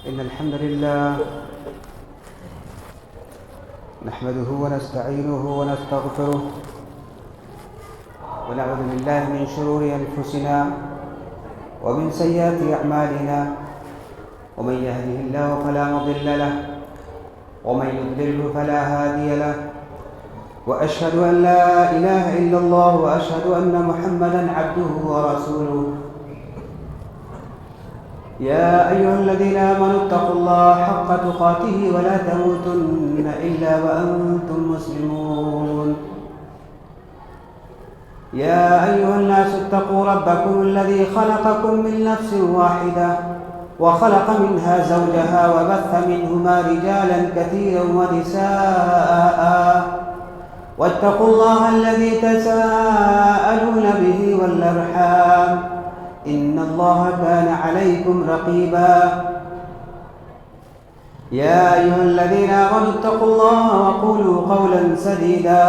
إن الحمد لله نحمده ونستعينه ونستغفره ونعوذ بالله من شرور أنفسنا ومن سيئات أعمالنا ومن يهده الله فلا مضل له ومن يضلله فلا هادي له وأشهد أن لا إله إلا الله وأشهد أن محمدًا عبده ورسوله يا أيها الذين آمنوا اتقوا الله حق تقاته ولا تموتن إلا وأنتم مسلمون يا أيها الناس اتقوا ربكم الذي خلقكم من نفس واحدة وخلق منها زوجها وبث منهما رجالا كثيرا ونساء واتقوا الله الذي تساءلون به والأرحام إن الله كان عليكم رقيبا يا أيها الذين آمنوا اتقوا الله وقولوا قولا سديدا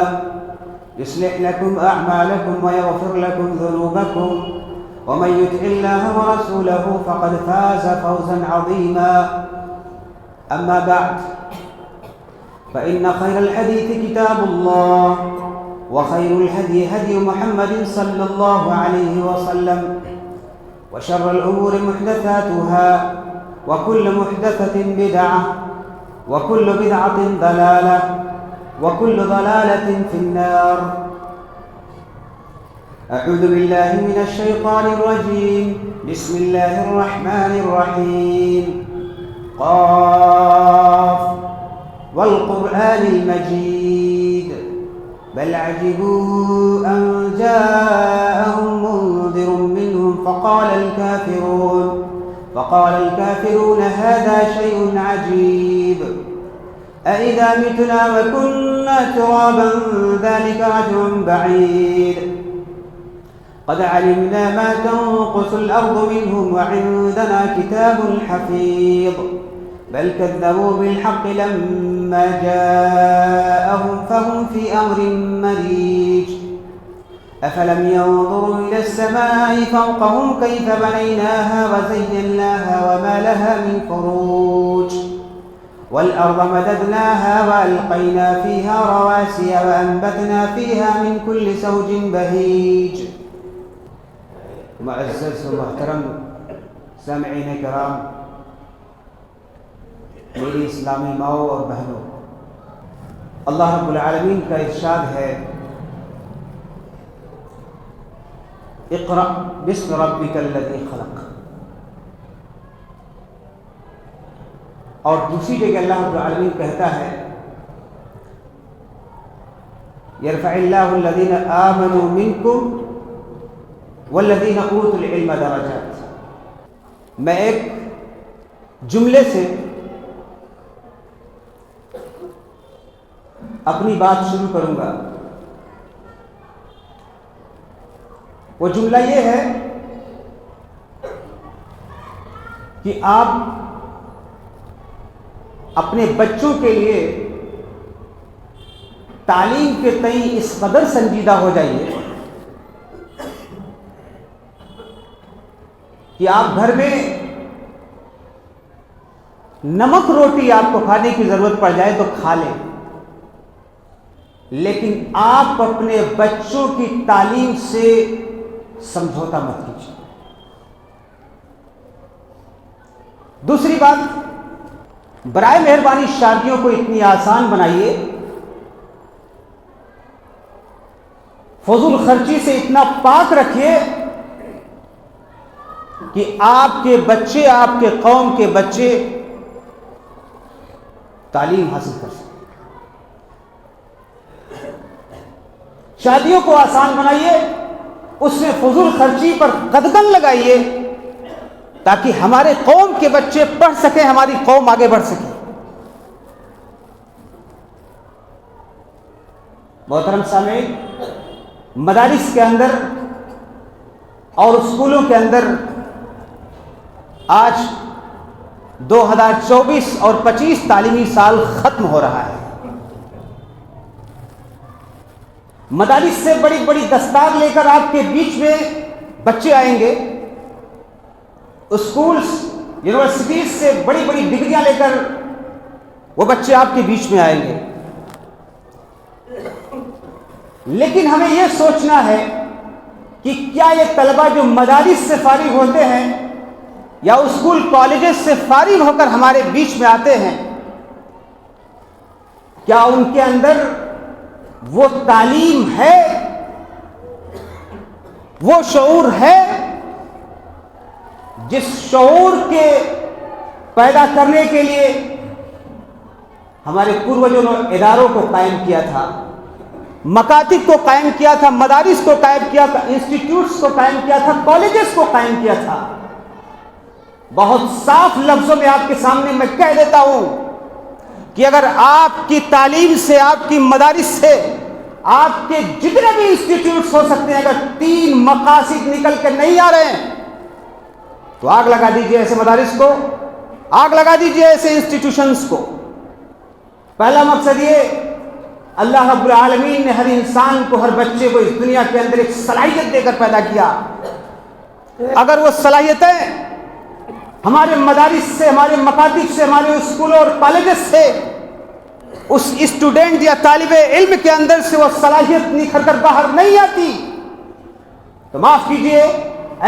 يصلح لكم أعمالكم ويغفر لكم ذنوبكم ومن يطع الله ورسوله فقد فاز فوزا عظيما أما بعد فإن خير الحديث كتاب الله وخير الهدي هدي محمد صلى الله عليه وسلم وشر الأمور محدثاتها وكل محدثة بدعة وكل بدعة ضلالة وكل ضلالة في النار. أعوذ بالله من الشيطان الرجيم. بسم الله الرحمن الرحيم. قاف والقرآن المجيد بل عجبوا أن جاءهم منذر منهم فقال الكافرون هذا شيء عجيب أإذا متنا وكنا ترابا ذلك رجع بعيد قد علمنا ما تنقص الأرض منهم وعندنا كتاب حفيظ بل كذبوا بالحق لما جاءهم فهم في أمر مريج أفلم ينظروا إلى السماء فوقهم كيف بنيناها وزيناها وما لها من فروج والأرض مددناها وألقينا فيها رواسي وأنبتنا فيها من كل زوج بهيج. معزز ومحترم سامعین کرام، میری اسلامی ماؤں اور بہنوں، اللہ رب العالمین کا ارشاد ہے اقرأ باسم ربک الذی خلق، اور دوسری جگہ اللہ رب العالمین کہتا ہے یرفع اللہ الذین آمنوا منکم والذین اوتوا العلم درجات۔ میں ایک جملے سے اپنی بات شروع کروں گا۔ وہ جملہ یہ ہے کہ آپ اپنے بچوں کے لیے تعلیم کے تئیں اس قدر سنجیدہ ہو جائیے کہ آپ گھر میں نمک روٹی آپ کو کھانے کی ضرورت پڑ جائے تو کھا لیں، لیکن آپ اپنے بچوں کی تعلیم سے سمجھوتا مت کیجیے۔ دوسری بات، برائے مہربانی شادیوں کو اتنی آسان بنائیے، فضول خرچی سے اتنا پاک رکھیے کہ آپ کے بچے، آپ کے قوم کے بچے تعلیم حاصل کر سکیں۔ شادیوں کو آسان بنائیے، اس میں فضول خرچی پر قدغن لگائیے تاکہ ہمارے قوم کے بچے پڑھ سکیں، ہماری قوم آگے بڑھ سکے۔ محترم سامعین، مدارس کے اندر اور اسکولوں کے اندر آج 2024 اور 25 تعلیمی سال ختم ہو رہا ہے۔ مدارس سے بڑی بڑی دستار لے کر آپ کے بیچ میں بچے آئیں گے، اسکولز یونیورسٹیز سے بڑی بڑی ڈگریاں لے کر وہ بچے آپ کے بیچ میں آئیں گے، لیکن ہمیں یہ سوچنا ہے کہ کیا یہ طلبہ جو مدارس سے فارغ ہوتے ہیں یا اسکول کالجز سے فارغ ہو کر ہمارے بیچ میں آتے ہیں، کیا ان کے اندر وہ تعلیم ہے، وہ شعور ہے جس شعور کے پیدا کرنے کے لیے ہمارے پوروجوں نے اداروں کو قائم کیا تھا، مکاتب کو قائم کیا تھا، مدارس کو قائم کیا تھا، انسٹیٹیوٹس کو قائم کیا تھا، کالجز کو قائم کیا تھا۔ بہت صاف لفظوں میں آپ کے سامنے میں کہہ دیتا ہوں کہ اگر آپ کی تعلیم سے، آپ کی مدارس سے، آپ کے جتنے بھی انسٹیٹیوٹس ہو سکتے ہیں، اگر 3 مقاصد نکل کے نہیں آ رہے ہیں تو آگ لگا دیجئے ایسے مدارس کو، آگ لگا دیجئے ایسے انسٹیٹیوشنز کو۔ پہلا مقصد یہ، اللہ رب العالمین نے ہر انسان کو، ہر بچے کو اس دنیا کے اندر ایک صلاحیت دے کر پیدا کیا۔ اگر وہ صلاحیتیں ہمارے مدارس سے، ہمارے مکاتب سے، ہمارے اسکولوں اور کالجز سے اس اسٹوڈنٹ یا طالب علم کے اندر سے وہ صلاحیت نکھر کر باہر نہیں آتی تو معاف کیجئے،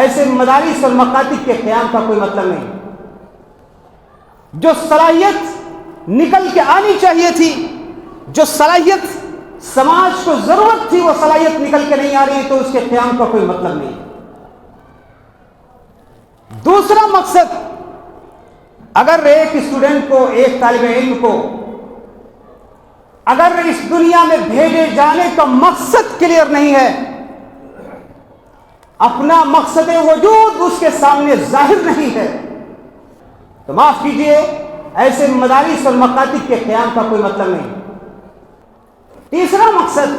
ایسے مدارس اور مکاتب کے قیام کا کوئی مطلب نہیں۔ جو صلاحیت نکل کے آنی چاہیے تھی، جو صلاحیت سماج کو ضرورت تھی، وہ صلاحیت نکل کے نہیں آ رہی تو اس کے قیام کا کوئی مطلب نہیں۔ دوسرا مقصد، اگر ایک اسٹوڈنٹ کو، ایک طالب علم کو اگر اس دنیا میں بھیجے جانے کا مقصد کلیئر نہیں ہے، اپنا مقصد وجود اس کے سامنے ظاہر نہیں ہے تو معاف کیجئے، ایسے مدارس اور مکاتب کے قیام کا کوئی مطلب نہیں۔ تیسرا مقصد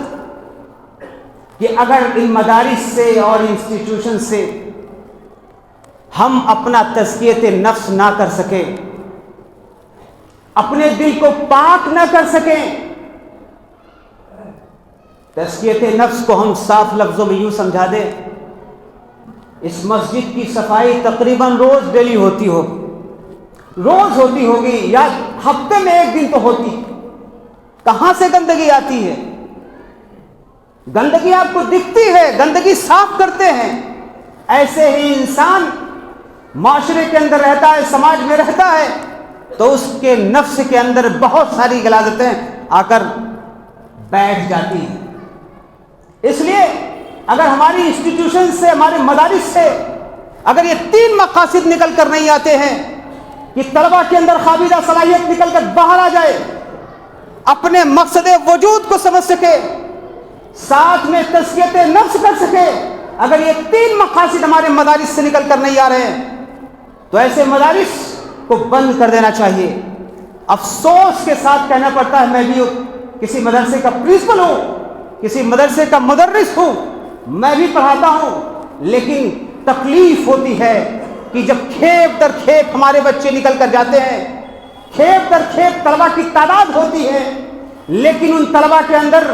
کہ اگر ان مدارس سے اور انسٹیٹیوشن سے ہم اپنا تزکیۃ نفس نہ کر سکیں، اپنے دل کو پاک نہ کر سکیں، تزکیۃ نفس کو ہم صاف لفظوں میں یوں سمجھا دیں، اس مسجد کی صفائی تقریباً روز ڈیلی ہوتی ہوگی یا ہفتے میں 1 دن تو ہوتی، کہاں سے گندگی آتی ہے؟ گندگی آپ کو دکھتی ہے، گندگی صاف کرتے ہیں۔ ایسے ہی انسان معاشرے کے اندر رہتا ہے، سماج میں رہتا ہے تو اس کے نفس کے اندر بہت ساری غلاظتیں آ کر بیٹھ جاتی ہیں۔ اس لیے اگر ہماری انسٹیٹیوشن سے، ہمارے مدارس سے اگر یہ 3 مقاصد نکل کر نہیں آتے ہیں کہ طلبہ کے اندر قابلہ صلاحیت نکل کر باہر آ جائے، اپنے مقصد وجود کو سمجھ سکے، ساتھ میں تزکیۃ نفس کر سکے، اگر یہ 3 مقاصد ہمارے مدارس سے نکل کر نہیں آ رہے ہیں تو ایسے مدارس کو بند کر دینا چاہیے۔ افسوس کے ساتھ کہنا پڑتا ہے، میں بھی کسی مدرسے کا پرنسپل ہوں، کسی مدرسے کا مدرس ہوں، میں بھی پڑھاتا ہوں، لیکن تکلیف ہوتی ہے کہ جب کھیپ در کھیپ ہمارے بچے نکل کر جاتے ہیں، کھیپ در کھیپ طلبہ کی تعداد ہوتی ہے، لیکن ان طلبہ کے اندر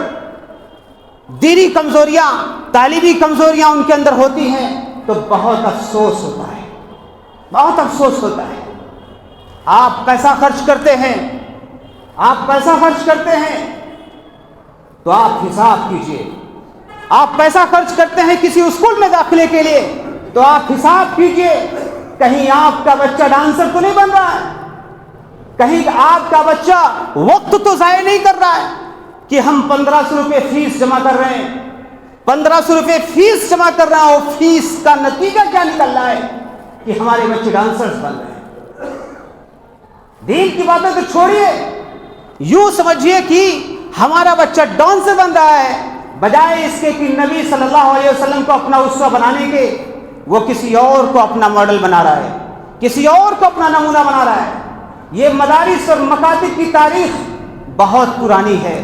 دینی کمزوریاں، تعلیمی کمزوریاں ان کے اندر ہوتی ہیں تو بہت افسوس ہوتا ہے، بہت افسوس ہوتا ہے۔ آپ پیسہ خرچ کرتے ہیں، آپ پیسہ خرچ کرتے ہیں تو آپ حساب کیجئے۔ آپ پیسہ خرچ کرتے ہیں کسی اسکول میں داخلے کے لیے تو آپ حساب کیجئے، کہیں آپ کا بچہ ڈانسر تو نہیں بن رہا ہے، کہیں آپ کا بچہ وقت تو ضائع نہیں کر رہا ہے کہ ہم 1500 روپے فیس جمع کر رہے ہیں، 1500 روپے فیس جمع کر رہا ہوں، فیس کا نتیجہ کیا نکل رہا ہے کہ ہمارے بچے ڈانسرز بن رہے ہیں۔ دین کی باتیں تو چھوڑیے، یوں سمجھیے کہ ہمارا بچہ ڈانسر بن رہا ہے، بجائے اس کے کہ نبی صلی اللہ علیہ وسلم کو اپنا اسوہ بنانے کے وہ کسی اور کو اپنا ماڈل بنا رہا ہے، کسی اور کو اپنا نمونہ بنا رہا ہے۔ یہ مدارس اور مکاتب کی تاریخ بہت پرانی ہے۔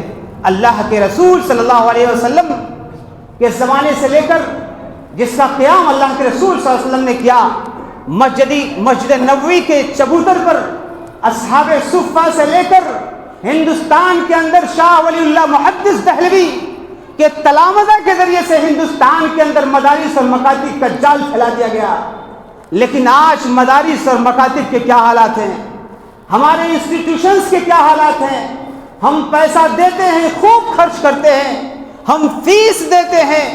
اللہ کے رسول صلی اللہ علیہ وسلم کے زمانے سے لے کر جس کا قیام اللہ کے رسول صلی اللہ علیہ وسلم نے کیا، مسجد نبوی کے چبوتر پر اصحاب صفہ سے لے کر ہندوستان کے اندر شاہ ولی اللہ محدث دہلوی کے تلامذہ کے ذریعے سے ہندوستان کے اندر مدارس اور مکاتب کا جال پھیلا دیا گیا، لیکن آج مدارس اور مکاتب کے کیا حالات ہیں، ہمارے انسٹیٹیوشنز کے کیا حالات ہیں. ہم پیسہ دیتے ہیں، خوب خرچ کرتے ہیں، ہم فیس دیتے ہیں،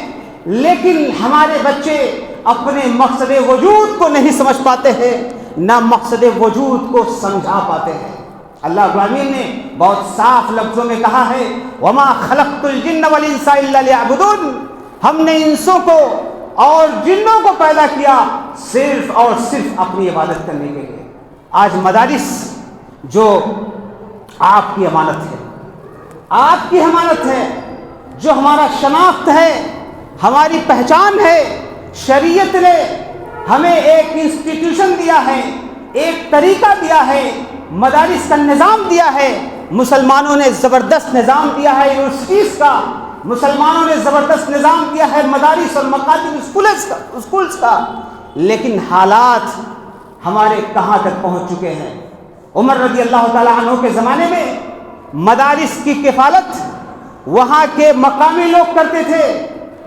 لیکن ہمارے بچے اپنے مقصد وجود کو نہیں سمجھ پاتے ہیں، نہ مقصد وجود کو سمجھا پاتے ہیں. اللہ رب العالمین نے بہت صاف لفظوں میں کہا ہے وما خلقت الجن والانس الا لیعبدون، ہم نے انسوں کو اور جنوں کو پیدا کیا صرف اور صرف اپنی عبادت کرنے کے لیے. آج مدارس جو آپ کی امانت ہے، آپ کی امانت ہے، جو ہمارا شناخت ہے، ہماری پہچان ہے، شریعت نے ہمیں ایک انسٹیٹیوشن دیا ہے، ایک طریقہ دیا ہے، مدارس کا نظام دیا ہے. مسلمانوں نے زبردست نظام دیا ہے یونیورسٹیز کا، مسلمانوں نے زبردست نظام دیا ہے مدارس اور مکاتب اسکولز کا، لیکن حالات ہمارے کہاں تک پہنچ چکے ہیں. عمر رضی اللہ تعالیٰ عنہ کے زمانے میں مدارس کی کفالت وہاں کے مقامی لوگ کرتے تھے.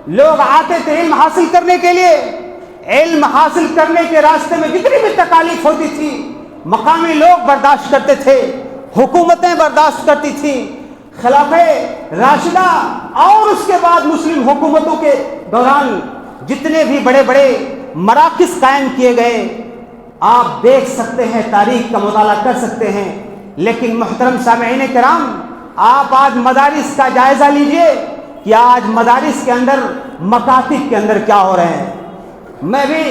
لوگ آتے تھے علم حاصل کرنے کے لیے، علم حاصل کرنے کے راستے میں جتنی بھی تکالیف ہوتی تھی مقامی لوگ برداشت کرتے تھے، حکومتیں برداشت کرتی تھیں. خلافہ راشدہ اور اس کے بعد مسلم حکومتوں کے دوران جتنے بھی بڑے بڑے مراکز قائم کیے گئے، آپ دیکھ سکتے ہیں، تاریخ کا مطالعہ کر سکتے ہیں. لیکن محترم سامعین کرام، آپ آج مدارس کا جائزہ لیجئے کہ آج مدارس کے اندر، مکاتب کے اندر کیا ہو رہے ہیں. میں بھی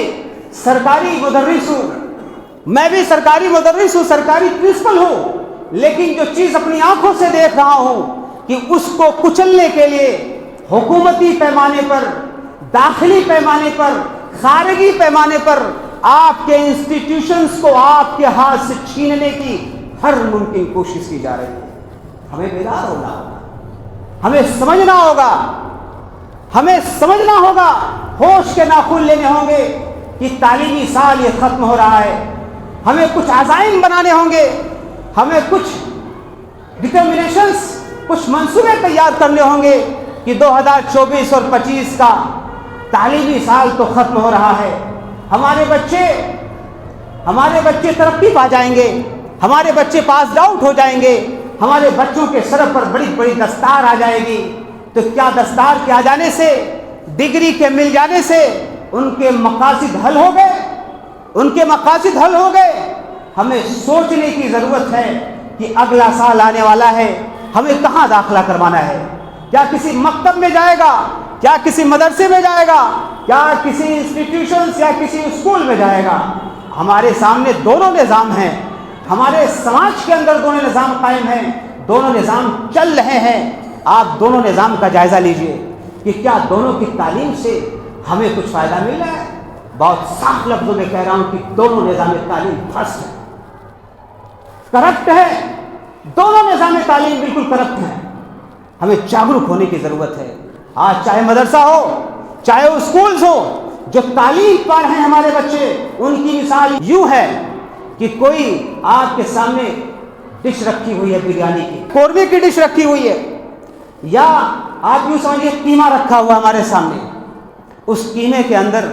سرکاری مدرس ہوں، سرکاری پرنسپل ہوں، لیکن جو چیز اپنی آنکھوں سے دیکھ رہا ہوں کہ اس کو کچلنے کے لیے حکومتی پیمانے پر، داخلی پیمانے پر، خارجی پیمانے پر آپ کے انسٹیٹیوشنز کو آپ کے ہاتھ سے چھیننے کی ہر ممکن کوشش کی جا رہی ہے. ہمیں بیدار ہونا ہوگا، ہمیں سمجھنا ہوگا، ہوش کے ناخن لینے ہوں گے کہ تعلیمی سال یہ ختم ہو رہا ہے. ہمیں کچھ عزائم بنانے ہوں گے، ہمیں کچھ ڈٹرمنیشنز، کچھ منصوبے تیار کرنے ہوں گے کہ 2024 اور 25 کا تعلیمی سال تو ختم ہو رہا ہے. ہمارے بچے ترقی پا جائیں گے، ہمارے بچے پاس آؤٹ ہو جائیں گے، ہمارے بچوں کے سر پر بڑی بڑی دستار آ جائے گی. تو کیا دستار کے آ جانے سے، ڈگری کے مل جانے سے ان کے مقاصد حل ہو گئے؟ ہمیں سوچنے کی ضرورت ہے کہ اگلا سال آنے والا ہے، ہمیں کہاں داخلہ کروانا ہے. کیا کسی مکتب میں جائے گا، کیا کسی مدرسے میں جائے گا، کیا کسی انسٹیٹیوشنز یا کسی اسکول میں جائے گا؟ ہمارے سامنے دونوں نظام ہیں، ہمارے سماج کے اندر دونوں نظام قائم ہیں، دونوں نظام چل رہے ہیں. آپ دونوں نظام کا جائزہ لیجئے کہ کیا دونوں کی تعلیم سے ہمیں کچھ فائدہ مل رہا ہے. بہت صاف لفظوں میں کہہ رہا ہوں کہ دونوں نظام تعلیم فرسٹ ہے، کرپٹ ہے. دونوں نظام تعلیم بالکل کرپٹ ہے. ہمیں جاگرک ہونے کی ضرورت ہے. آج چاہے مدرسہ ہو، چاہے اسکولز ہو، جو تعلیم پا رہے ہیں ہمارے بچے، ان کی مثال یوں ہے کہ کوئی آپ کے سامنے ڈش رکھی ہوئی ہے، بریانی کی، قورمے کی ڈش رکھی ہوئی ہے، یا آپ یوں سمجھیے قیمہ رکھا ہوا ہمارے سامنے. اس قیمے کے اندر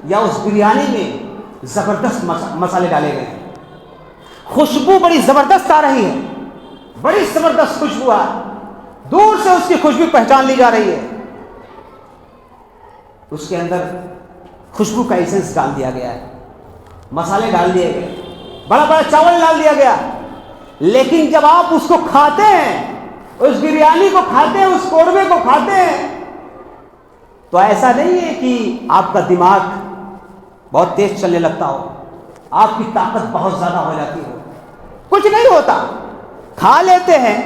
یا اس بریانی میں زبردست مسالے ڈالے گئے ہیں، خوشبو بڑی زبردست آ رہی ہے، بڑی زبردست خوشبو آ، دور سے اس کی خوشبو پہچان لی جا رہی ہے. اس کے اندر خوشبو کا ایسنس ڈال دیا گیا ہے، مسالے ڈال دیے گئے، بڑا بڑا چاول ڈال دیا گیا. لیکن جب آپ اس کو کھاتے ہیں، اس بریانی کو کھاتے ہیں، اس قورمے کو کھاتے ہیں، تو ایسا نہیں ہے کہ آپ کا دماغ بہت تیز چلنے لگتا ہو، آپ کی طاقت بہت زیادہ ہو جاتی ہو. کچھ نہیں ہوتا. کھا لیتے ہیں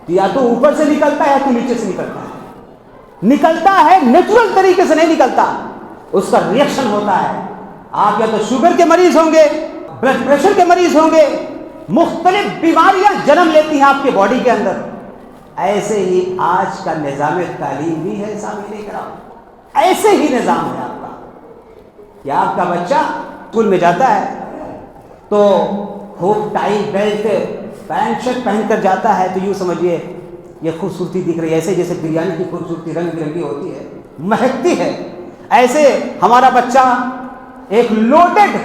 تو یا تو اوپر سے نکلتا ہے یا تو نیچے سے نکلتا ہے، نیچرل طریقے سے نہیں نکلتا، اس کا ریئیکشن ہوتا ہے. آپ یا تو شوگر کے مریض ہوں گے، بلڈ پریشر کے مریض ہوں گے، مختلف بیماریاں جنم لیتی ہیں آپ کے باڈی کے اندر. ایسے ہی آج کا نظام تعلیم بھی ہے سامنے کرام، ایسے ہی نظام ہے آپ کا کہ آپ کا بچہ اسکول میں جاتا ہے تو خوب ٹائی بیلٹ پینٹ شرٹ پہن کر جاتا ہے، تو یوں سمجھیے یہ خوبصورتی دکھ رہی ہے، ایسے جیسے بریانی کی خوبصورتی رنگ برنگی ہوتی ہے، مہکتی ہے. ایسے ہمارا بچہ ایک لوڈڈ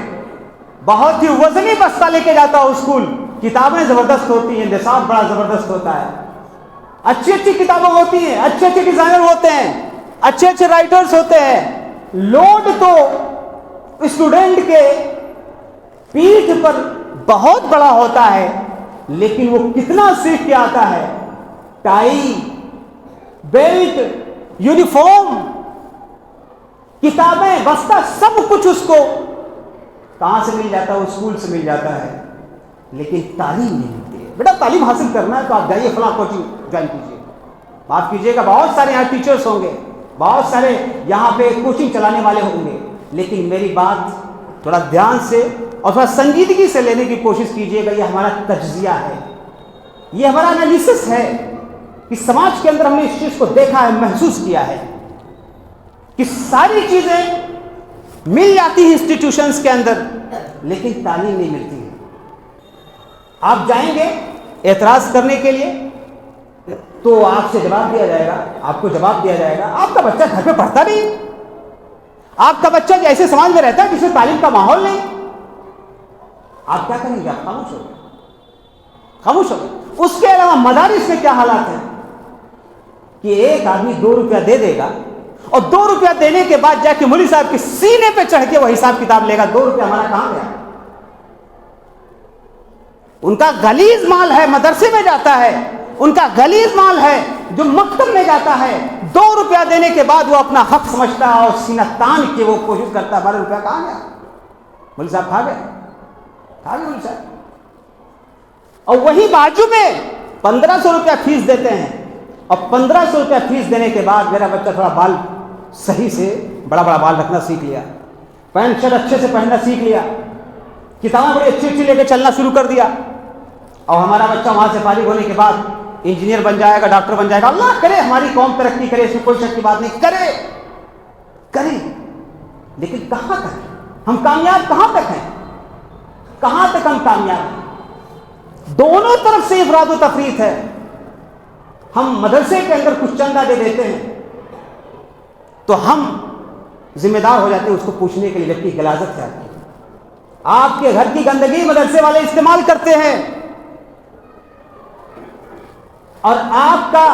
بہت ہی وزنی بستہ لے کے جاتا ہوں اسکول. کتابیں زبردست ہوتی ہیں, نصاب بڑا زبردست ہوتا ہے, اچھی اچھی کتابیں ہوتی ہیں, اچھے اچھے ڈیزائنر ہوتے ہیں, اچھے اچھے رائٹرز ہوتے ہیں. لوڈ تو اسٹوڈنٹ کے پیٹھ پر بہت بڑا ہوتا ہے, لیکن وہ کتنا سیکھ کے آتا ہے. ٹائی, بیلٹ, یونیفارم, کتابیں, بستہ, سب کچھ اس کو کہاں سے مل جاتا ہے؟ وہ اسکول سے مل جاتا ہے, لیکن تعلیم نہیں ملتی ہے. بیٹا تعلیم حاصل کرنا ہے تو آپ جائیے فلاں کوچنگ جوائن کیجیے. معاف کیجیے گا, بہت سارے یہاں ٹیچرس ہوں گے, بہت سارے یہاں پہ کوچنگ چلانے والے ہوں گے, لیکن میری بات تھوڑا دھیان سے اور تھوڑا سنجیدگی سے لینے کی کوشش کیجیے گا. یہ ہمارا تجزیہ ہے, یہ ہمارا انالیسس ہے کہ سماج کے اندر ہم نے اس چیز کو دیکھا ہے, محسوس کیا ہے کہ ساری چیزیں مل جاتی ہیں انسٹیٹیوشنز کے اندر, لیکن تعلیم نہیں ملتی ہے. آپ جائیں گے اعتراض کرنے کے لیے تو آپ سے جواب دیا جائے گا, آپ کو جواب دیا جائے گا آپ کا بچہ گھر پہ پڑھتا نہیں, آپ کا بچہ ایسے سماج میں رہتا ہے جس میں تعلیم کا ماحول نہیں. آپ کیا کریں گے؟ آپ خاموش ہو گئے, خاموش ہو گئے. اس کے علاوہ مدارس میں کیا حالات ہیں کہ ایک آدمی 2 روپیہ دے دے گا اور 2 روپیہ دینے کے بعد جا کے مولوی صاحب کے سینے پہ چڑھ کے وہ حساب کتاب لے گا. 2 روپیہ ہمارا کہاں گیا؟ ان کا غلیظ مال ہے, مدرسے میں جاتا ہے, ان کا غلیظ مال ہے جو مکتب میں جاتا ہے. 2 روپیہ دینے کے بعد وہ اپنا حق سمجھتا ہے اور سینہ تان کے وہ کوشش کرتا ہے 12 روپیہ کہاں گیا؟ مولوی صاحب کھا گئے, کھا گئے مولوی صاحب. اور وہی باجو میں 1500 روپیہ فیس دیتے ہیں, اور 1500 روپیہ فیس دینے کے بعد میرا بچہ تھوڑا بال صحیح سے بڑا بڑا بال رکھنا سیکھ لیا, پینٹ شرٹ اچھے سے پہننا سیکھ لیا, کتابیں بڑی اچھی اچھی لے کے چلنا شروع کر دیا, اور ہمارا بچہ وہاں سے فارغ ہونے کے بعد انجینئر بن جائے گا, ڈاکٹر بن جائے گا. اللہ کرے ہماری قوم ترقی کرے, اس میں کوئی شک کی بات نہیں, کرے, لیکن کہاں تک ہم کامیاب؟ کہاں تک ہیں؟ کہاں تک ہم کامیاب ہیں؟ دونوں طرف سے افراد و تفریط ہے. ہم مدرسے کے اندر کچھ چندہ دے دیتے ہیں تو ہم ذمہ دار ہو جاتے ہیں اس کو پوچھنے کے لیے, جبکہ غلاظت ہے. آپ کے گھر کی گندگی مدرسے والے استعمال کرتے ہیں, اور آپ کا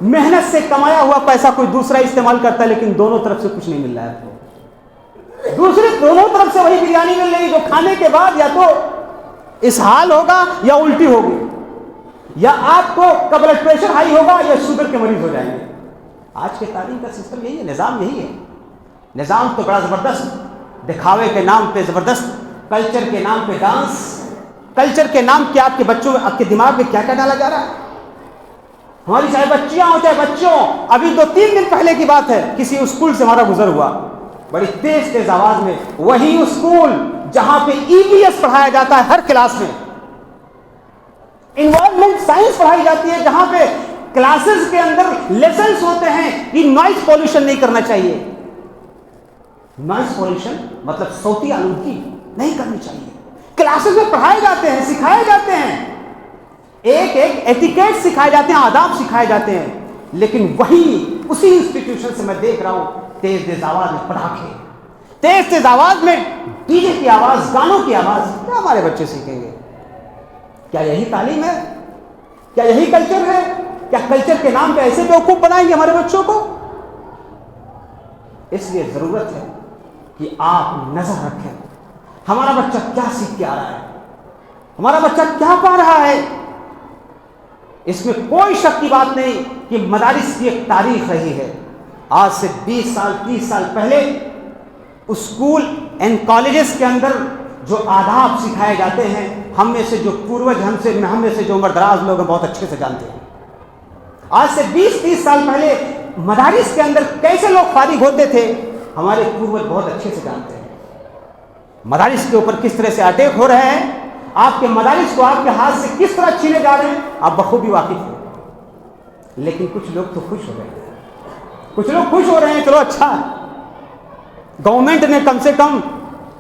محنت سے کمایا ہوا پیسہ کوئی دوسرا استعمال کرتا ہے, لیکن دونوں طرف سے کچھ نہیں مل رہا ہے آپ کو. دونوں طرف سے وہی بریانی مل رہی جو کھانے کے بعد یا تو اسہال ہوگا یا الٹی ہوگی, یا آپ کو بلڈ پریشر ہائی ہوگا یا شوگر کے مریض ہو جائیں گے. آج کے تعلیم کا سسٹم یہی ہے, نظام یہی ہے. نظام تو بڑا زبردست, دکھاوے کے نام پہ زبردست, کلچر کے نام پہ ڈانس, کلچر کے نام پہ آپ کے بچوں میں, آپ کے دماغ میں کیا کیا ڈالا جا رہا ہے. ہماری چاہے بچیاں ہوں چاہے بچوں, ابھی 2-3 دن پہلے کی بات ہے, کسی اسکول سے ہمارا گزر ہوا, بڑی تیز تیز آواز میں, وہی اسکول جہاں پہ EVS پڑھایا جاتا ہے ہر کلاس میں, انوائرمنٹ سائنس پڑھائی جاتی ہے, جہاں پہ کلاسز کے اندر لیسنس ہوتے ہیں کہ نوائز پولوشن نہیں کرنا چاہیے. نوائز پولوشن مطلب صوتی آلودگی نہیں کرنی چاہیے. کلاسز میں پڑھائے جاتے ہیں, سکھائے جاتے ہیں, ایک ایٹیکیٹ سکھائے جاتے ہیں, آداب سکھائے جاتے ہیں, لیکن وہی اسی انسٹیٹیوشن سے میں دیکھ رہا ہوں تیز تیز آواز میں پٹاخے, تیز تیز آواز میں ڈی جے کی آواز, گانوں کی آواز. کیا ہمارے بچے سیکھیں گے؟ کیا یہی تعلیم ہے؟ کیا یہی کلچر ہے؟ کیا کلچر کے نام پہ ایسے بیوقوف بنائیں گے ہمارے بچوں کو؟ اس لیے ضرورت ہے کہ آپ نظر رکھیں ہمارا بچہ کیا سیکھ کے آ رہا ہے, ہمارا بچہ کیا پا رہا ہے. اس میں کوئی شک کی بات نہیں کہ مدارس کی ایک تاریخ رہی ہے. آج سے 20 سال 30 سال پہلے اسکول اینڈ کالجز کے اندر جو آداب سکھائے جاتے ہیں, ہم میں سے جو پوروج, ہم میں سے جو عمر دراز لوگ ہیں بہت اچھے سے جانتے ہیں. آج سے 20-30 سال پہلے مدارس کے اندر کیسے لوگ فارغ ہوتے تھے ہمارے پوروج بہت اچھے سے جانتے ہیں. مدارس کے اوپر کس طرح سے اٹیک ہو رہے ہیں, آپ کے مدارس کو آپ کے ہاتھ سے کس طرح چھینے جا رہے ہیں, آپ بخوبی واقف ہیں. لیکن کچھ لوگ تو خوش ہو رہے ہیں, کچھ لوگ خوش ہو رہے ہیں, چلو اچھا گورنمنٹ نے کم سے کم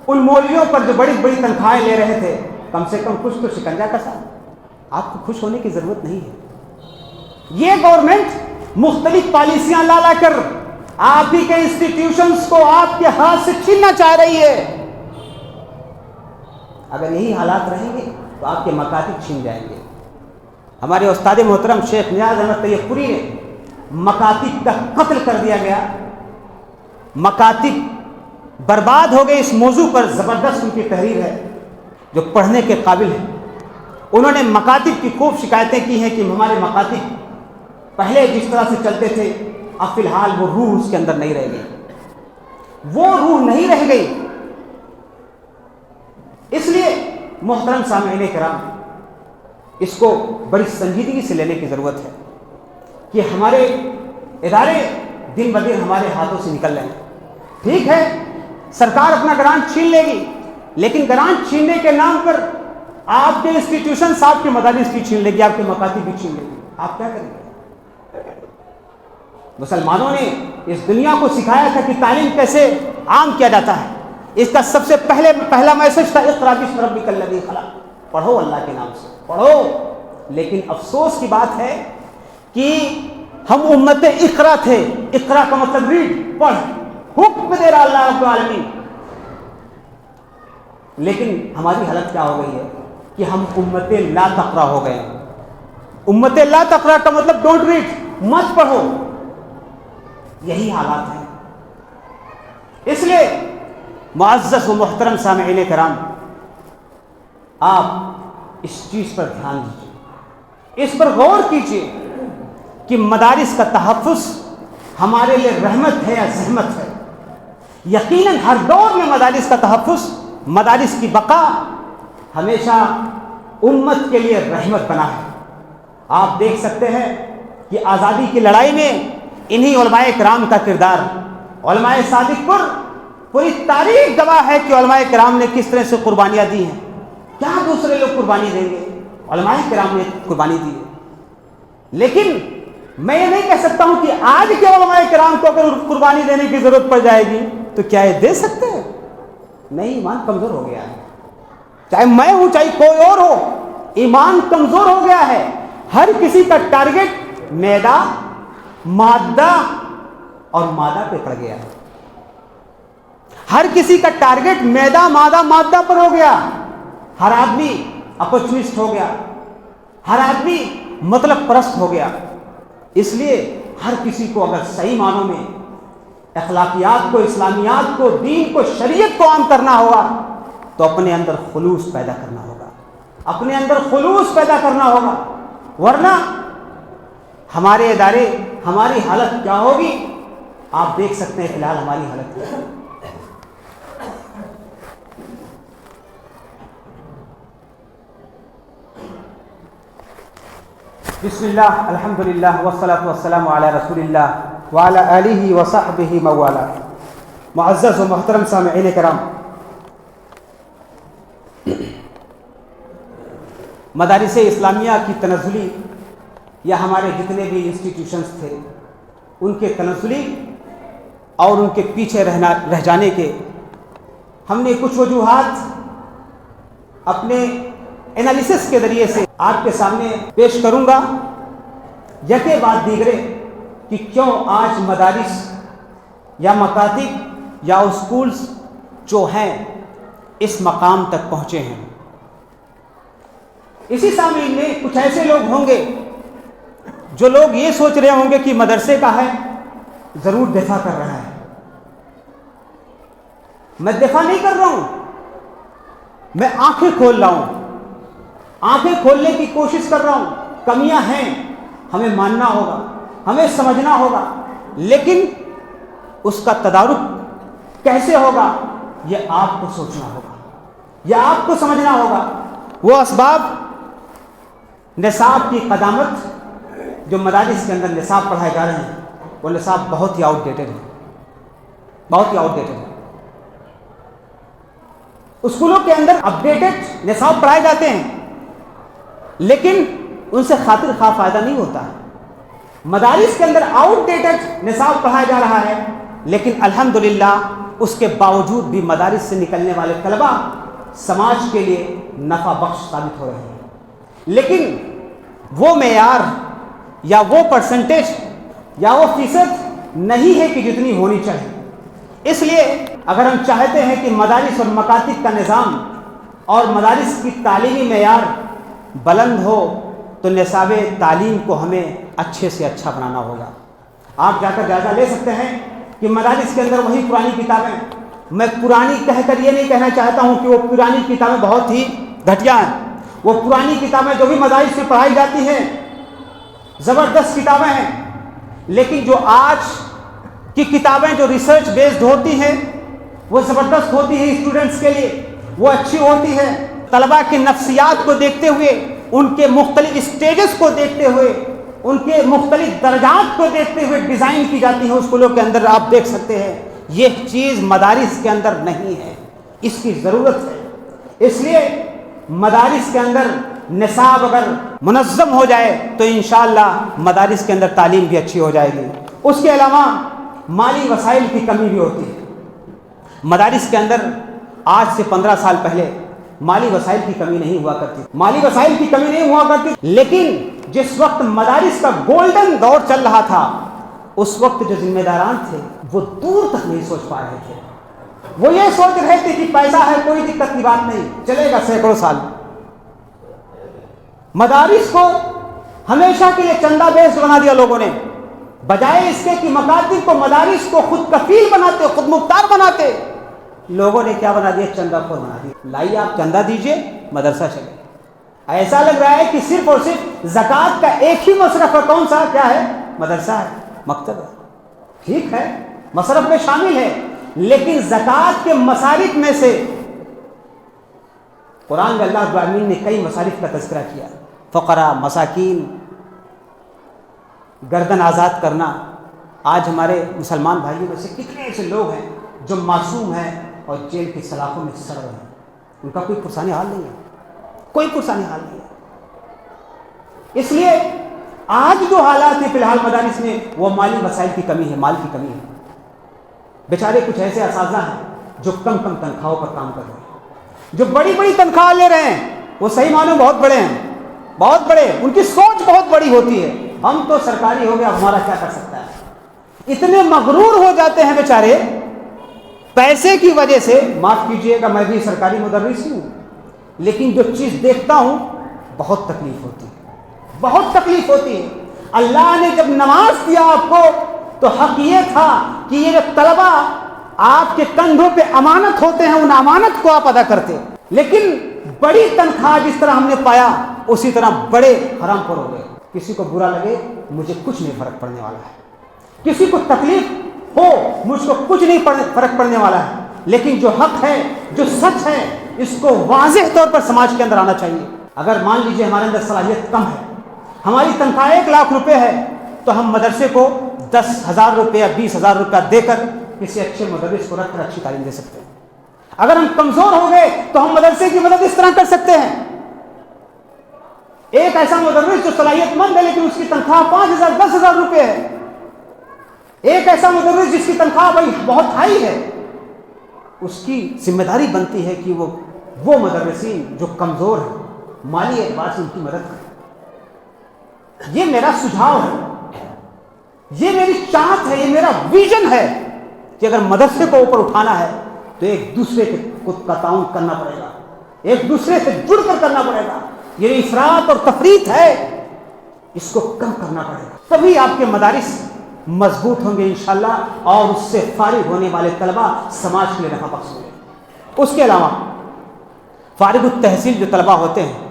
ان مولویوں پر جو بڑی بڑی تنخواہیں لے رہے تھے کم سے کم کچھ تو شکنجا کسا. آپ کو خوش ہونے کی ضرورت نہیں ہے. یہ گورنمنٹ مختلف پالیسیاں لا کر آپ ہی کے انسٹیٹیوشنز کو آپ کے ہاتھ سے چھیننا چاہ رہی ہے. اگر یہی حالات رہیں گے تو آپ کے مکاتب چھین جائیں گے. ہمارے استاد محترم شیخ نیاز احمد طیب پوری نے مکاتب کا قتل کر دیا گیا. مکاتب برباد ہو گئے. اس موضوع پر زبردست ان کی تحریر ہے جو پڑھنے کے قابل ہے. انہوں نے مکاتب کی خوب شکایتیں کی ہیں کہ ہمارے مکاتب پہلے جس طرح سے چلتے تھے اب فی الحال وہ روح اس کے اندر نہیں رہ گئی. وہ روح نہیں رہ گئی. اس لیے محترم سامعین کرام اس کو بڑی سنجیدگی سے لینے کی ضرورت ہے کہ ہمارے ادارے دن بدن ہمارے ہاتھوں سے نکل رہے ہیں. ٹھیک ہے سرکار اپنا گرانٹ چھین لے گی لیکن گرانٹ چھیننے کے نام پر آپ کے انسٹیٹیوشنز آپ کے مدارس بھی چھین لے گی, آپ کے مکاتب بھی چھین لے گی. آپ کیا کریں گے؟ مسلمانوں نے اس دنیا کو سکھایا تھا کہ تعلیم کیسے عام کیا جاتا ہے. اس کا سب سے پہلا میسج تھا اقرأ باسم ربک الذی خلق. پڑھو اللہ کے نام سے پڑھو. لیکن افسوس کی بات ہے کہ ہم امت اقرا تھے. اقرا کا مطلب ریڈ, پڑھ, حکم دے رہا اللہ رب العالمین. لیکن ہماری حالت کیا ہو گئی ہے کہ ہم امت لا تقرا ہو گئے. امت لا تقرا کا مطلب ڈونٹ ریڈ, مت پڑھو. یہی حالات ہیں. اس لیے معزز و محترم سامعین کرام آپ اس چیز پر دھیان دیجیے, اس پر غور کیجیے کہ مدارس کا تحفظ ہمارے لیے رحمت ہے یا زحمت ہے. یقیناً ہر دور میں مدارس کا تحفظ, مدارس کی بقا ہمیشہ امت کے لیے رحمت بنا ہے. آپ دیکھ سکتے ہیں کہ آزادی کی لڑائی میں انہی علماء کرام کا کردار. علماء صادق پر پوری تاریخ گواہ ہے کہ علماء کرام نے کس طرح سے قربانیاں دی ہیں. کیا دوسرے لوگ قربانی دیں گے؟ علماء کرام نے قربانی دی ہے. لیکن میں یہ نہیں کہہ سکتا ہوں کہ آج کے علماء کرام کو اگر قربانی دینے کی ضرورت پڑ جائے گی تو کیا یہ دے سکتے ہیں؟ نہیں, ایمان کمزور ہو گیا ہے. چاہے میں ہوں چاہے کوئی اور ہو, ایمان کمزور ہو گیا ہے. ہر کسی کا ٹارگٹ میدہ, مادہ اور مادہ پہ پڑ گیا ہے. ہر کسی کا ٹارگٹ میدہ, مادہ پر ہو گیا. ہر آدمی اپرچونسٹ ہو گیا, ہر آدمی مطلب پرست ہو گیا. اس لیے ہر کسی کو اگر صحیح معنوں میں اخلاقیات کو, اسلامیات کو, دین کو, شریعت کو عام کرنا ہوگا تو اپنے اندر خلوص پیدا کرنا ہوگا, اپنے اندر خلوص پیدا کرنا ہوگا. ورنہ ہمارے ادارے, ہماری حالت کیا ہوگی آپ دیکھ سکتے ہیں. فی الحال ہماری حالت کیا ہے. بسم اللہ, الحمدللہ, والصلاة والسلام علی رسول اللہ وعلی آلہ وصحبہ موالا. معزز و محترم سامعین کرام, مدارس اسلامیہ کی تنزلی یا ہمارے جتنے بھی انسٹیٹیوشنز تھے ان کے تنزلی اور ان کے پیچھے رہ جانے کے ہم نے کچھ وجوہات اپنے انالیسس کے ذریعے سے آپ کے سامنے پیش کروں گا, یکے بعد دیگرے, کہ کیوں آج مدارس یا مکاتب یا اسکولز جو ہیں اس مقام تک پہنچے ہیں. اسی سامنے میں کچھ ایسے لوگ ہوں گے جو لوگ یہ سوچ رہے ہوں گے کہ مدرسے کا ہے ضرور دفاع کر رہا ہے. میں دفاع نہیں کر رہا ہوں, میں آنکھیں کھول رہا ہوں, آنکھیں کھولنے کی کوشش کر رہا ہوں. کمیاں ہیں, ہمیں ماننا ہوگا, ہمیں سمجھنا ہوگا, لیکن اس کا تدارک کیسے ہوگا یہ آپ کو سوچنا ہوگا, یہ آپ کو سمجھنا ہوگا. وہ اسباب, نصاب کی قدامت, جو مدارس کے اندر نصاب پڑھائے جا رہے ہیں وہ نصاب بہت ہی آؤٹ ڈیٹڈ ہے, بہت ہی آؤٹ ڈیٹڈ ہے. اسکولوں کے اندر اپڈیٹڈ نصاب پڑھائے جاتے ہیں لیکن ان سے خاطر خواہ فائدہ نہیں ہوتا ہے. مدارس کے اندر آؤٹ ڈیٹڈ نصاب پڑھایا جا رہا ہے لیکن الحمدللہ اس کے باوجود بھی مدارس سے نکلنے والے طلبہ سماج کے لیے نفع بخش ثابت ہو رہے ہیں. لیکن وہ معیار یا وہ پرسنٹیج یا وہ فیصد نہیں ہے کہ جتنی ہونی چاہیے۔ اس لیے اگر ہم چاہتے ہیں کہ مدارس اور مکاتب کا نظام اور مدارس کی تعلیمی معیار بلند ہو تو نصاب تعلیم کو ہمیں اچھے سے اچھا بنانا ہوگا۔ آپ جا کر جائزہ لے سکتے ہیں کہ مدارس کے اندر وہی پرانی کتابیں، میں پرانی کہہ کر یہ نہیں کہنا چاہتا ہوں کہ وہ پرانی کتابیں بہت ہی گھٹیا ہیں، وہ پرانی کتابیں جو بھی مدارس میں پڑھائی جاتی ہیں زبردست کتابیں ہیں، لیکن جو آج کی کتابیں جو ریسرچ بیسڈ ہوتی ہیں وہ زبردست ہوتی ہیں، اسٹوڈنٹس کے لیے وہ اچھی ہوتی ہے۔ طلباء کی نفسیات کو دیکھتے ہوئے، ان کے مختلف اسٹیجز کو دیکھتے ہوئے، ان کے مختلف درجات کو دیکھتے ہوئے ڈیزائن کی جاتی ہیں اسکولوں کے اندر، آپ دیکھ سکتے ہیں۔ یہ چیز مدارس کے اندر نہیں ہے، اس کی ضرورت ہے۔ اس لیے مدارس کے اندر نصاب اگر منظم ہو جائے تو انشاءاللہ مدارس کے اندر تعلیم بھی اچھی ہو جائے گی۔ اس کے علاوہ مالی وسائل کی کمی بھی ہوتی ہے۔ مدارس کے اندر آج سے 15 سال پہلے مالی وسائل کی کمی نہیں ہوا کرتی، مالی وسائل کی کمی نہیں ہوا کرتی، لیکن جس وقت مدارس کا گولڈن دور چل رہا تھا اس وقت جو ذمہ داران تھے وہ دور تک نہیں سوچ پا رہے تھے۔ وہ یہ سوچ رہے تھے کہ پیسہ ہے، کوئی دقت کی بات نہیں، چلے گا سینکڑوں سال۔ مدارس کو ہمیشہ کے لیے چندہ بیس بنا دیا لوگوں نے، بجائے اس کے کہ مکاتب کو، مدارس کو خود کفیل بناتے، خود مختار بناتے، لوگوں نے کیا بنا دیا؟ چندہ خور بنا دیا۔ لائیے آپ چندہ دیجئے، مدرسہ چلے۔ ایسا لگ رہا ہے کہ صرف اور صرف زکوٰۃ کا ایک ہی مصرف ہے، کون سا؟ کیا ہے؟ مدرسہ ہے، مکتب ہے۔ ٹھیک ہے، مصرف میں شامل ہے، لیکن زکوٰۃ کے مصارف میں سے قرآن میں اللہ رب العالمین نے کئی مصارف کا تذکرہ کیا، فقراء، مساکین، گردن آزاد کرنا۔ آج ہمارے مسلمان بھائیوں میں سے کتنے ایسے لوگ ہیں جو معصوم ہیں اور جیل کی سلاخوں میں سڑ رہے ہیں، ان کا کوئی پرسانی حال نہیں ہے، کوئی پرسانی حال نہیں ہے۔ اس لیے آج جو حالات ہیں فی الحال مدارس میں، وہ مالی وسائل کی کمی ہے، مال کی کمی ہے۔ بیچارے کچھ ایسے اساتذہ ہیں جو کم کم تنخواہوں پر کام کر رہے ہیں، جو بڑی بڑی تنخواہ لے رہے ہیں، وہ صحیح معنوں بہت بڑے ہیں، بہت بڑے، ان کی سوچ بہت بڑی ہوتی ہے۔ ہم تو سرکاری ہو گیا، ہمارا کیا کر سکتا ہے؟ اتنے مغرور ہو جاتے ہیں بیچارے پیسے کی وجہ سے۔ معاف کیجئے گا، میں بھی سرکاری مدرس ہی ہوں، لیکن جو چیز دیکھتا ہوں بہت تکلیف ہوتی ہے، بہت تکلیف ہوتی ہے۔ اللہ نے جب نماز دیا آپ کو تو حق یہ تھا کہ یہ جو طلبہ آپ کے کندھوں پہ امانت ہوتے ہیں، ان امانت کو آپ ادا کرتے، لیکن بڑی تنخواہ جس طرح ہم نے پایا اسی طرح بڑے حرام خور ہو گئے۔ کسی کو برا لگے، مجھے کچھ نہیں فرق پڑنے والا ہے، کسی کو تکلیف ہو، مجھ کو کچھ نہیں فرق پڑنے والا ہے، لیکن جو حق ہے، جو سچ ہے، اس کو واضح طور پر سماج کے اندر آنا چاہیے۔ اگر مان لیجئے ہمارے اندر صلاحیت کم ہے، ہماری تنخواہ 1 لاکھ روپے ہے، تو ہم مدرسے کو 10,000 روپے یا 20,000 روپیہ دے کر کسی اچھے مدرس کو رکھ کر اچھی تعلیم دے سکتے ہیں۔ اگر ہم کمزور ہو گئے تو ہم مدرسے کی مدد اس طرح کر سکتے ہیں۔ ایک ایسا مدرس جو صلاحیت مند ہے لیکن اس کی تنخواہ 5,000 10,000 روپے ہے، ایک ایسا مدرس جس کی تنخواہ بھائی بہت ہائی ہے، اس کی ذمہ داری بنتی ہے کہ وہ مدرسین جو کمزور ہیں مالی اعتبار سے ان کی مدد کریں۔ یہ میرا سجھاؤ ہے، یہ میری چاہت ہے، یہ میرا ویژن ہے کہ اگر مدرسے کو اوپر اٹھانا ہے تو ایک دوسرے کا تعاون کرنا پڑے گا، ایک دوسرے سے جڑ کر کرنا پڑے گا۔ یہ افراط اور تفریط ہے، اس کو کم کرنا پڑے گا، تبھی آپ کے مدارس مضبوط ہوں گے انشاءاللہ، اور اس سے فارغ ہونے والے طلبہ سماج کے لیے نفع بخش ہوں گے۔ اس کے علاوہ فارغ التحصیل جو طلبہ ہوتے ہیں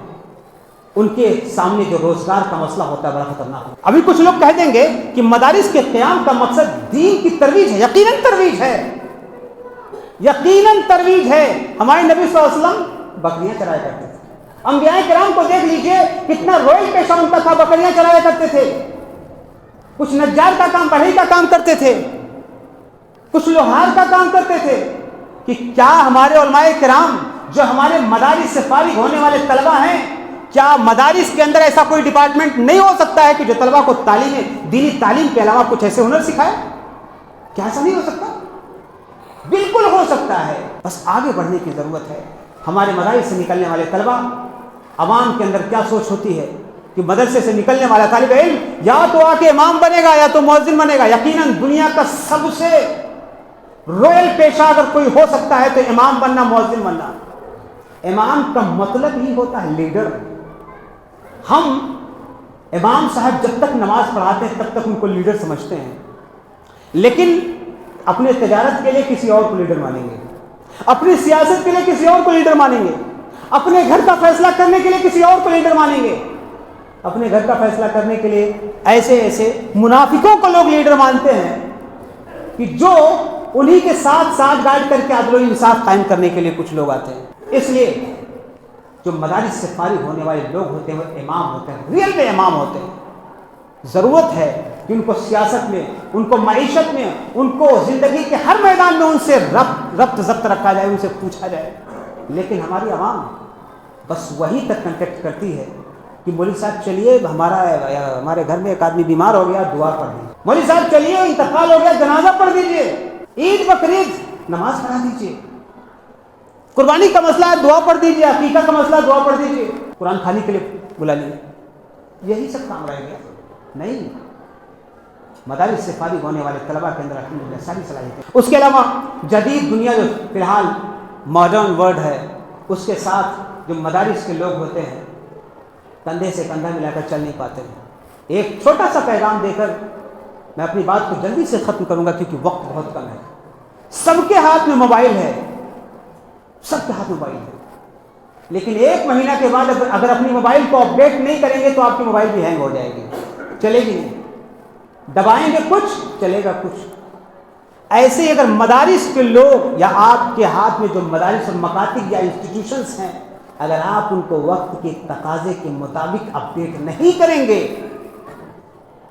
ان کے سامنے جو روزگار کا مسئلہ ہوتا ہے بڑا خطرناک ہے۔ ابھی کچھ لوگ کہہ دیں گے کہ مدارس کے قیام کا مقصد دین کی ترویج ہے، یقیناً ترویج ہے، یقیناً ترویج ہے۔ ہمارے نبی صلی اللہ علیہ وسلم بکریاں چرایا کرتے تھے، انبیاء کرام کو دیکھ لیجئے کتنا روئل پیشہ ان کا تھا، بکریاں چرایا کرتے تھے، کچھ نجار کا کام، بڑھئی کا کام کرتے تھے، کچھ لوہار کا کام کرتے تھے۔ کہ کیا ہمارے علماء کرام جو ہمارے مدارس سے فارغ ہونے والے طلبہ ہیں، کیا مدارس کے اندر ایسا کوئی ڈپارٹمنٹ نہیں ہو سکتا ہے کہ جو طلبہ کو دینی تعلیم کے علاوہ کچھ ایسے ہنر سکھائے؟ کیا ایسا نہیں ہو سکتا؟ بالکل ہو سکتا ہے، بس آگے بڑھنے کی ضرورت ہے۔ ہمارے مدارس سے نکلنے والے طلبہ، عوام کے اندر کیا سوچ ہوتی ہے، کہ مدرسے سے نکلنے والا طالب علم یا تو آ کے امام بنے گا یا تو مؤذن بنے گا. یقیناً دنیا کا سب سے رویل پیشہ اگر کوئی ہو سکتا ہے تو امام بننا, مؤذن بننا. امام کا مطلب ہی ہوتا ہے لیڈر. ہم امام صاحب جب تک نماز پڑھاتے ہیں تب تک ان کو لیڈر سمجھتے ہیں, لیکن اپنے تجارت کے لیے کسی اور کو لیڈر مانیں گے, اپنی سیاست کے لیے کسی اور کو لیڈر مانیں گے, اپنے گھر کا فیصلہ کرنے کے لیے کسی اور کو لیڈر مانیں گے. اپنے گھر کا فیصلہ کرنے کے لیے ایسے ایسے منافقوں کو لوگ لیڈر مانتے ہیں کہ جو انہی کے ساتھ گائیڈ کر کے عدل و انصاف قائم کرنے کے لیے کچھ لوگ آتے ہیں. اس لیے جو مدارس سے فارغ ہونے والے لوگ ہوتے ہیں وہ امام ہوتے ہیں, ریئل میں امام ہوتے ہیں. ضرورت ہے کہ ان کو سیاست میں, ان کو معیشت میں, ان کو زندگی کے ہر میدان میں ان سے ربط ضبط رکھا جائے, ان سے پوچھا جائے. لیکن ہماری عوام بس وہی تک کنٹیکٹ کرتی ہے کہ مولوی صاحب چلیے ہمارے گھر میں ایک آدمی بیمار ہو گیا, دعا پڑھ دیجیے. مولوی صاحب چلیے انتقال ہو گیا, جنازہ پڑھ دیجیے. عید بقرعید نماز پڑھا دیجیے. قربانی کا مسئلہ ہے, دعا پڑھ دیجیے. عقیقہ کا مسئلہ, دعا پڑھ دیجیے. قرآن کھانے کے لیے بلا لیجیے. یہی سب کام رہ گیا. نہیں, مدارس سے فارغ ہونے والے طلباء کے اندر الحمدللہ ساری صلاحیتیں. اس کے علاوہ جدید دنیا جو فی الحال ماڈرن ورلڈ ہے, اس کے ساتھ جو مدارس کے لوگ ہوتے ہیں کندھے سے کندھا ملا کر چل نہیں پاتے ہیں. ایک چھوٹا سا پیغام دے کر میں اپنی بات کو جلدی سے ختم کروں گا کیونکہ وقت بہت کم ہے. سب کے ہاتھ میں موبائل ہے, سب کے ہاتھ میں موبائل ہے, لیکن ایک مہینہ کے بعد اگر اپنی موبائل کو اپ ڈیٹ نہیں کریں گے تو آپ کی موبائل بھی ہینگ ہو جائے گی, چلے گی نہیں. دبائیں گے کچھ, چلے گا کچھ. ایسے اگر مدارس کے لوگ یا آپ کے ہاتھ میں جو مدارس اور مکاتب یا انسٹیٹیوشنس ہیں, اگر آپ ان کو وقت کے تقاضے کے مطابق اپ ڈیٹ نہیں کریں گے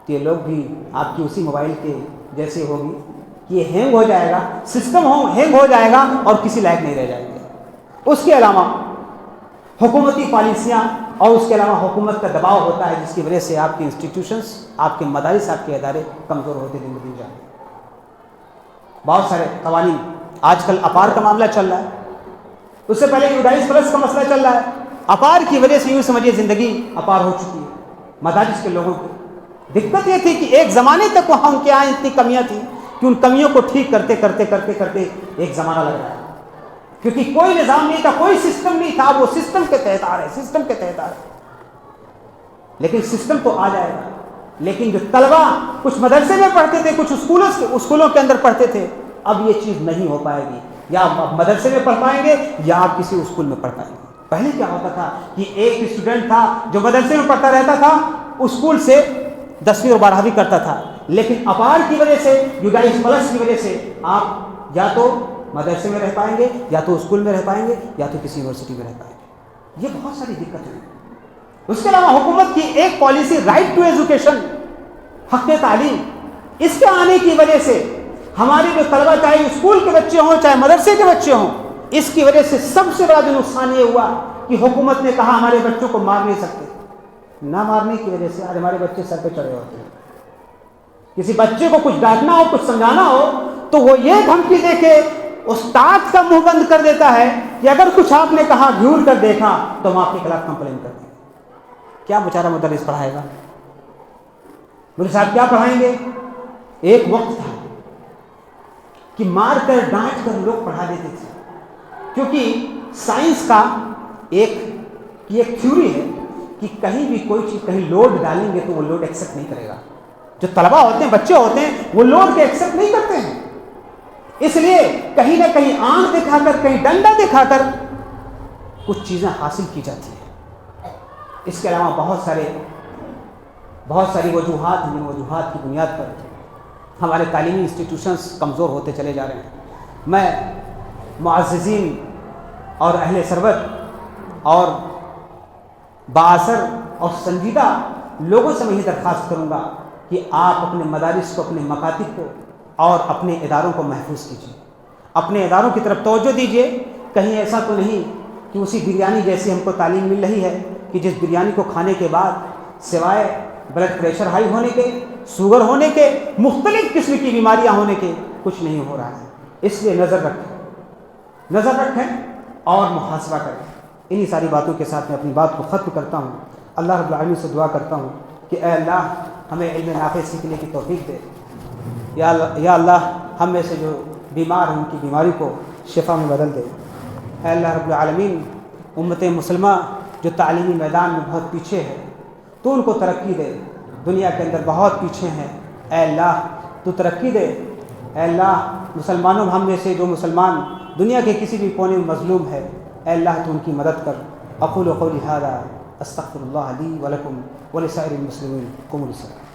تو یہ لوگ بھی آپ کی اسی موبائل کے جیسے ہوگی کہ یہ ہینگ ہو جائے گا, سسٹم ہینگ ہو جائے گا اور کسی لائق نہیں رہ جائے گا. اس کے علاوہ حکومتی پالیسیاں اور اس کے علاوہ حکومت کا دباؤ ہوتا ہے جس کی وجہ سے آپ کے انسٹیٹیوشنس, آپ کے مدارس, آپ کے ادارے کمزور ہوتے دن بدن جا رہے ہیں. بہت سارے قوانین, آج کل اپار کا معاملہ چل رہا ہے, اس سے پہلے یوڈائز پلس کا مسئلہ چل رہا ہے. اپار کی وجہ سے یوں سمجھیے زندگی اپار ہو چکی ہے. مدارس کے لوگوں کی دقت یہ تھی کہ ایک زمانے تک وہاں ان کے یہاں اتنی کمیاں تھیں کہ ان کمیوں کو ٹھیک کرتے کرتے کرتے کرتے ایک زمانہ لگ رہا ہے, کیونکہ کوئی نظام نہیں تھا, کوئی سسٹم نہیں تھا. وہ سسٹم کے تحت آ رہے, سسٹم کے تحت آ رہے. لیکن سسٹم تو آ جائے گا. لیکن جو طلبا کچھ مدرسے میں پڑھتے تھے, کچھ اسکولوں کے اندر پڑھتے تھے, اب یہ چیز نہیں ہو پائے گی. یا آپ مدرسے میں پڑھ پائیں گے یا آپ کسی اسکول میں پڑھ پائیں گے. پہلے کیا ہوتا تھا کہ ایک اسٹوڈنٹ تھا جو مدرسے میں پڑھتا رہتا تھا, اسکول سے 10ویں اور 12ویں کرتا تھا. لیکن اپار کی وجہ سے, یوڈائز پلس کی وجہ سے آپ یا تو مدرسے میں رہ پائیں گے, یا تو اسکول میں رہ پائیں گے, یا تو کسی یونیورسٹی میں رہ پائیں گے. یہ بہت ساری دقتیں ہیں. اس کے علاوہ حکومت کی ایک پالیسی رائٹ ٹو ایجوکیشن, حق تعلیم, اس کے آنے کی وجہ سے ہمارے جو طلبا, چاہے اسکول کے بچے ہوں چاہے مدرسے کے بچے ہوں, اس کی وجہ سے سب سے بڑا جو نقصان یہ ہوا کہ حکومت نے کہا ہمارے بچوں کو مار نہیں سکتے. نہ مارنے کی وجہ سے آج ہمارے بچے سر پہ چڑھے ہوتے ہیں. کسی بچے کو کچھ ڈانٹنا ہو, کچھ سمجھانا ہو تو وہ یہ دھمکی دے کے استاد کا منہ بند کر دیتا ہے کہ اگر کچھ آپ نے کہا, گھور کر دیکھا تو ہم آپ کے خلاف کمپلین کر دیں. کیا بیچارہ مدرس پڑھائے گا؟ مولوی صاحب کیا پڑھائیں گے؟ ایک وقت تھا کہ مار کر ڈانٹ کر لوگ پڑھا دیتے تھے, کیونکہ سائنس کا ایک تھیوری ہے کہ کہیں بھی کوئی چیز کہیں لوڈ ڈالیں گے تو وہ لوڈ ایکسیپٹ نہیں کرے گا. جو طلبا ہوتے ہیں, بچے ہوتے ہیں, وہ لوڈ کے ایکسیپٹ نہیں کرتے ہیں. اس لیے کہیں نہ کہیں آنکھ دکھا کر, کہیں ڈنڈا دکھا کر کچھ چیزیں حاصل کی جاتی ہیں. اس کے علاوہ بہت ساری وجوہات ہیں, جن وجوہات کی بنیاد پر ہمارے تعلیمی انسٹیٹیوشنس کمزور ہوتے چلے جا رہے ہیں. میں معززین اور اہل ثروت اور بااثر اور سنجیدہ لوگوں سے میں یہ درخواست کروں گا کہ آپ اپنے مدارس کو, اپنے مکاتب کو اور اپنے اداروں کو محفوظ کیجیے. اپنے اداروں کی طرف توجہ دیجیے. کہیں ایسا تو نہیں کہ اسی بریانی جیسی ہم کو تعلیم مل رہی ہے کہ جس بریانی کو کھانے کے بعد سوائے بلڈ پریشر ہائی ہونے کے, شوگر ہونے کے, مختلف قسم کی بیماریاں ہونے کے کچھ نہیں ہو رہا ہے. اس لیے نظر رکھیں اور محاسبہ کریں. انہی ساری باتوں کے ساتھ میں اپنی بات کو ختم کرتا ہوں. اللہ رب العالمین سے دعا کرتا ہوں کہ اے اللہ ہمیں علم نافع سیکھنے کی توفیق دے۔ یا اللہ ہم میں سے جو بیمار ہیں ان کی بیماری کو شفا میں بدل دے۔ اے اللہ رب العالمین امت مسلمہ جو تعلیمی میدان میں بہت پیچھے ہے تو ان کو ترقی دے، دنیا کے اندر بہت پیچھے ہیں، اے اللہ تو ترقی دے۔ اے اللہ مسلمانوں ہم میں سے جو مسلمان دنیا کے کسی بھی کونے میں مظلوم ہے، اے اللہ تو ان کی مدد کر۔ اقول قولی ھذا استغفر اللہ لی ولکم ولسائر المسلمین قوموا للصلاۃ۔